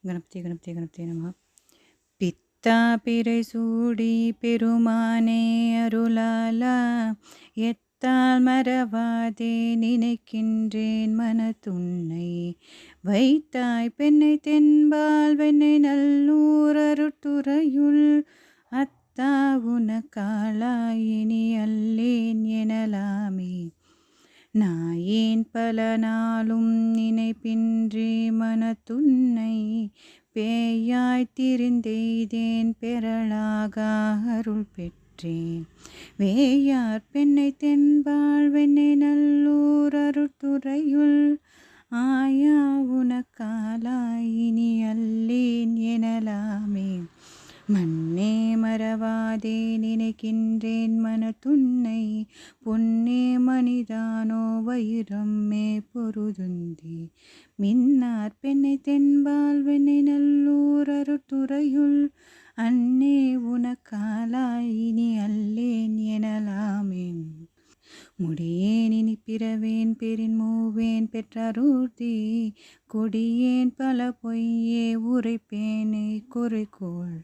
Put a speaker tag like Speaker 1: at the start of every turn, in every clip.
Speaker 1: கணபதி கணபதி கணபதி நம. பித்தா பிறை சூடி பெருமானே அருளாலா, எத்தால் மறவாதே நினைக்கின்றேன் மனத்துன்னை. வைத்தாய் பெண்ணை தென்பால் வெண்ணை நல்லூர் அருட்டுறையுள், அத்தா உனக்காளாய் இனி அல்லேன் எனலாமே. நாயேன் பல நாளும் நினைப்பின்றி மனத்துன்னை, பேயாய் திரிந்தெய்தேன் பெறலாக அருள் பெற்றேன். வேயார் பெண்ணை தென்பால் வெண்ணை நல்லூர் அருட்டுறையுள், ஆயா உனக்காளாய் இனி அல்லேன் எனலாமே. மண்ணே மறவாதே நினைக்கின்றேன் மனத்துன்னை, பொன்னே மணிதானோ வைரம்மே பொருதுந்தி. மின்னார் பெண்ணை தென்பால் வெண்ணை நல்லூர் அருட்டுறையுள், அன்னே உனக்காளாய் இனி அல்லேன் எனலாமே. முடியேன் இனி பிறவேன் பெரின் மூவேன் பெற்றருதி, கொடியேன் பல பொய்யே உரைப்பேனை குறைகோள்.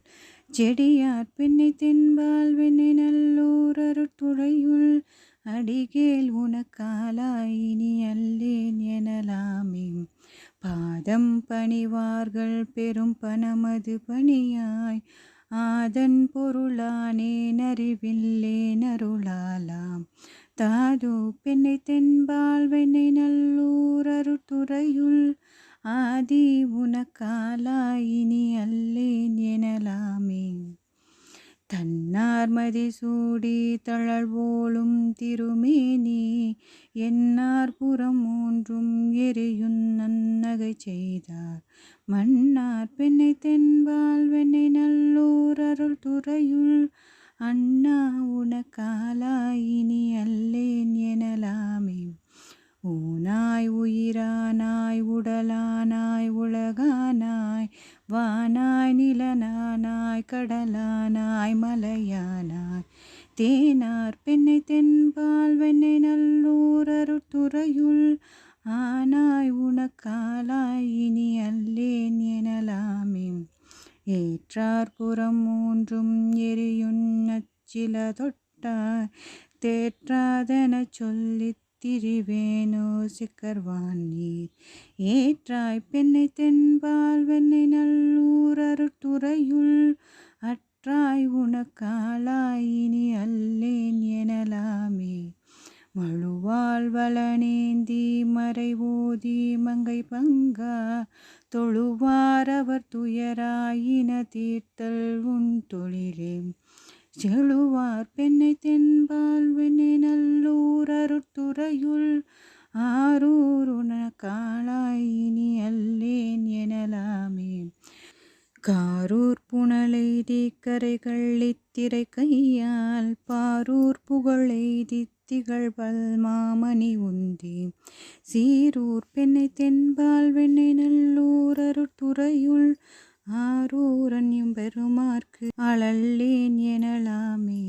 Speaker 1: செடியார் பெண்ணை தென்பால் வெண்ணை நல்லூர் அருட்டுறையுள், அடிகேல் உனக்காளாய் இனி அல்லேன் எனலாமே. பாதம் பணிவார்கள் பெரும் பணமது பணியாய், ஆதன் பொருளானேன் அறிவில்லேன் அருளாலாம். தாது பெண்ணை தென்பால் வெண்ணை நல்லூர் அருட்டுறையுள், ஆதி உனக்காளாய் இனி அல்லேன் எனலாமே. தன்னார் மதிசூடி தழல்வோலும் திருமேனி, என்னார் புறம் மூன்றும் எரியுந் நன்னகை செய்தார். மன்னார் பெண்ணை தென்பால் வெண்ணை நல்லூர் அருள்துறையுள், அண்ணா உனக்காளாய் இனி அல்லேன் எனலாமே. ஊனாய் உயிரானாய் உடலானாய் உலகானாய், வானாய் நிலனானாய் கடலானாய் மலையானாய். தேனார் பெண்ணை தென்பால் வெண்ணை நல்லூர் அருட்டுறையுள், ஆனாய் உனக்காளாய் இனி அல்லேன் எனலாமே. ஏற்றார் புறம் மூன்றும் எரியுன் நச்சில தொட்டாய், தேற்றாதெனச் சொல்லித் திரிவேனோ சிக்கர்வான் நீர். ஏற்றாய் பெண்ணை தென்பால் வெண்ணை நல்லூர் அருட்டுறையுள், அற்றாய் உனக்காளாய் இனி அல்லேன் எனலாமே. மழுவாள் வளனேந்தி மறைவோதி மங்கை பங்கா, தொழுவார் அவர் துயராயின தீர்த்தல் உன் தொழிலே. செழுவார் பெண்ணை தென்பால் வெண்ணை நல்லூர் அருட்டுறையுள், ஆரூர் உனக்காளாய் இனி அல்லேன் எனலாமே. காரூர் புனலெய்தி கரைகள் இத்திரை கையால், பாரூர் புகழெய்தி திகழ்பல் மாமணி உந்தி. சீரூர் பெண்ணை தென்பால் வெண்ணை நல்லூர் அருட்டுறையுள், ஆரூர் அன்யம் பெருமார்க்கு அழல்லேன் எனலாமே.